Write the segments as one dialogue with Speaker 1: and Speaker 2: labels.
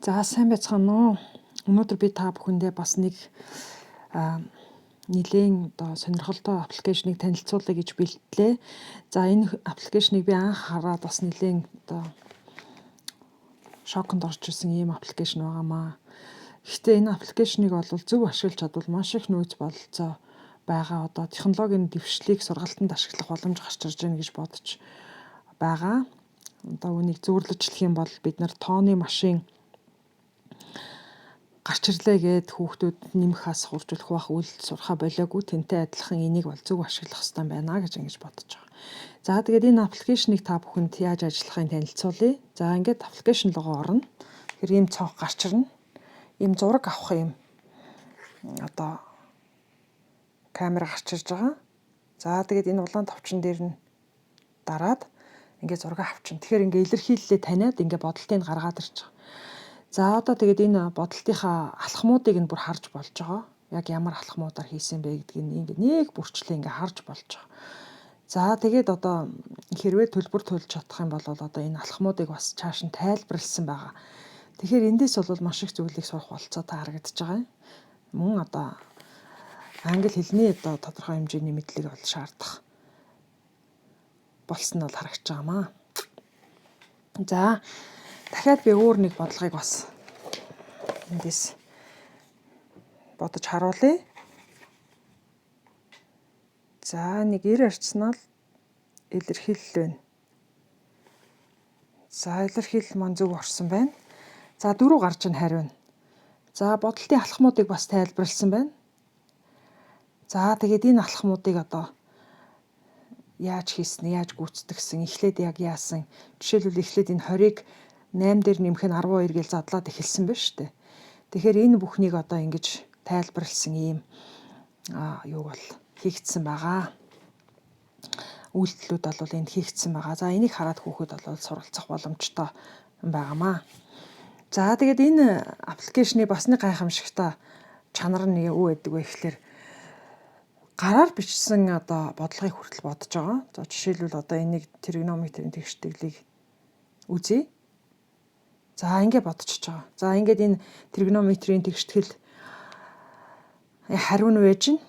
Speaker 1: За сайн байцгаана уу. Өнөөдөр би та бүхэндээ бас нэг нэлээд сонирхолтой аппликейшнийг танилцуулъя гэж бэлтлээ. За энэ аппликейшнийг би анх хараад бас нэлээд шоконд орж ирсэн ийм аппликейшн байгаамаа. Гэхдээ энэ аппликейшнийг бол зөв ашиглаж чадвал маш их нөөц бололцоо байгаа. Одоо технологийн дэвшлийг сургалтанд ашиглах боломж гарч ирж байна гэж бодож байгаа. Одоо үнийг зөвөрлөж хэлэх юм бол бид нар тооны машин гарч ирлээ гээд хүүхдүүд нэмэх ас хуржуулах бах үйл сурхаа болоогүй тэнтэй адилхан энийг бол зөв ашиглах хэрэгтэй байна гэж ингэж бодож байгаа. За тэгээд энэ аппликейшнийг та бүхэнд яаж ажиллахыг танилцуулъя. За ингээд аппликейшн руу орно. Тэгэхээр ийм цонх гарч ирнэ. Ийм зураг авах юм одоо камера гарч ирж байгаа. За тэгээд энэ улаан товчон дээр нь дараад ингээд зураг авчин. Тэгэхээр ингээд илэрхийллээ таниад ингээд бодолтыг гаргаад ирж байгаа. За одоо тэгээд энэ бодолтынхаа алхмуудыг нь бүр харж болж байгаа. Яг ямар алхмуудаар хийсэн бэ гэдгийг ингээд нэг бүрчлээ ингээд харж болж байгаа. За тэгээд одоо хэрвээ төлбөр төлж чадах юм бол одоо энэ алхмуудыг бас цааш нь тайлбарлсан байгаа. Тэгэхээр эндээс бол маш их зүйлийг сурах болцоотой харагдаж байгаа юм. Мөн одоо англи хэлний одоо тодорхой хэмжээний мэдлэг бол шаардах болсон нь бол харагдаж байгаамаа. За дахиад би өөр нэг бодлогыг бас эндээс бодож харуулъя. За нэг 90 арчснаар илэрхийлэл байна. За илэрхийлэл маань зөв орсон байна. За 4 гарч ин хариу. За бодолтын алхмуудыг бас тайлбарлсан байна. За тэгээд энэ алхмуудыг одоо яаж хийсэн, яаж гүйцэтгсэн, эхлээд яг яасан. Жишээлбэл эхлээд энэ 20-ыг 8 дээр нэмэх нь 12 гэж задлаад эхэлсэн байна шүү дээ. Тэгэхээр энэ бүхнийг одоо ингэж тайлбарлсан ийм юу бол хийгдсэн байгаа. Үйлдэлүүд бол энд хийгдсэн байгаа. За энийг хараад хүүхэд бол суралцах боломжтой байгаамаа. За тэгээд энэ аппликейшны бас нэг гайхамшигтай чанар нь юу гэдэг вэ гэхээр гараар бичсэн одоо бодлогыг хүртэл бодож байгаа. За жишээлбэл одоо энийг тригонометрийн тэгштэглийг үзье. За ингэ бодчихж байгаа. За ингээд энэ тригонометрийн тэгштгэл хариу нь байж гин.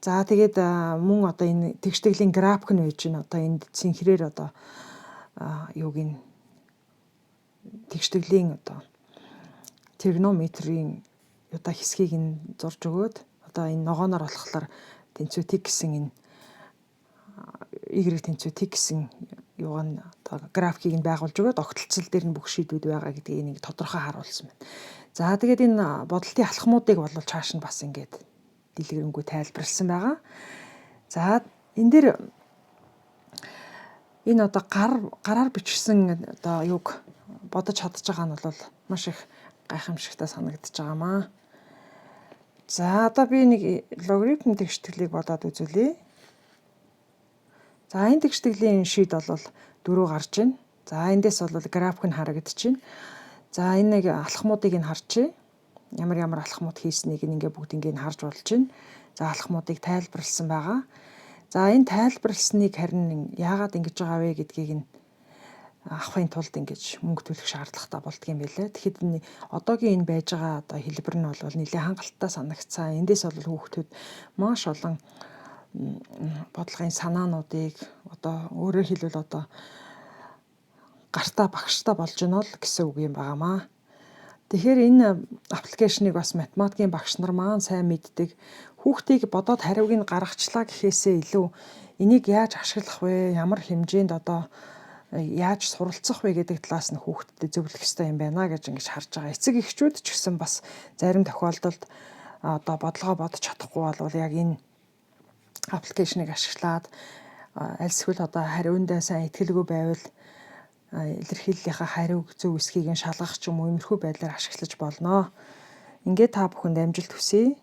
Speaker 1: За тэгээд мөн одоо энэ тэгштгэлийн график нь байж гин. Одоо энд цэнхрээр одоо юуг нь тэгштгэлийн одоо тригонометрийн одоо хэсгийг нь зурж өгөөд одоо энэ ногооноор болохоор тэнцүү тэг гэсэн энэ y тэнцүү тэг гэсэн юуг нь одоо графикийг нь байгуулж өгөөд огтлцол дээр нь бүх шийдвүүд байгаа гэдгийг нэг тодорхой харуулсан байна. За тэгээд энэ бодолтын алхмуудыг бол цааш нь бас ингээд дэлгэрэнгүй тайлбарлсан байгаа. За энэ дээр энэ одоо гараар бичсэн одоо юуг бодож чадж байгаа нь бол маш их гайхамшигтай санагдаж байгаамаа. За одоо би нэг логарифм тэгштэглийг бодоод үзүүлье. За энэ тэгштгэлийн шийд бол 4 гарч байна. За эндээс бол график нь харагдчихэв. За энэ нэг алхмуудыг нь харчээ. Ямар алхмууд хийснийг ингээ бүгд ингээ харж болж байна. За алхмуудыг тайлбарлсан байгаа. За энэ тайлбарлсныг харин яагаад ингэж байгаа вэ гэдгийг нь авахын тулд ингэж мөнгө төлөх шаардлагатай болдго юм байлээ. Тэгэхэд одоогийн энэ байж байгаа одоо хэлбэр нь бол нэлээд хангалттай санагцсан. Эндээс бол хүүхдүүд маш олон бодлогын санаануудыг одоо өөрөөр хэлбэл одоо гартаа багштай болж гэнэ л гэсэн үг юм байгаамаа. Тэгэхээр энэ аппликейшнийг бас математикийн багш нар маань сайн мэддэг. Хүүхдийг бодоод хариуг нь гаргачлаа гэхээсээ илүү энийг яаж ашиглах вэ? Ямар хэмжээнд одоо яаж суралцах вэ гэдэг талаас нь хүүхдэд зөвлөх ёстой юм байна гэж ингэж харж байгаа. Эцэг эхчүүд ч гэсэн бас зарим тохиолдолд одоо бодлогоо бодож чадахгүй бол яг энэ аппликейшнийг ашиглаад альсгүй одоо хариундаа сайн итгэлгүй байвал илэрхийллийнхаа хариуг зөв эсхийг нь шалгах ч юм уу иймэрхүү байдлаар ашиглаж болно. Ингээд та бүхэнд амжилт хүсье.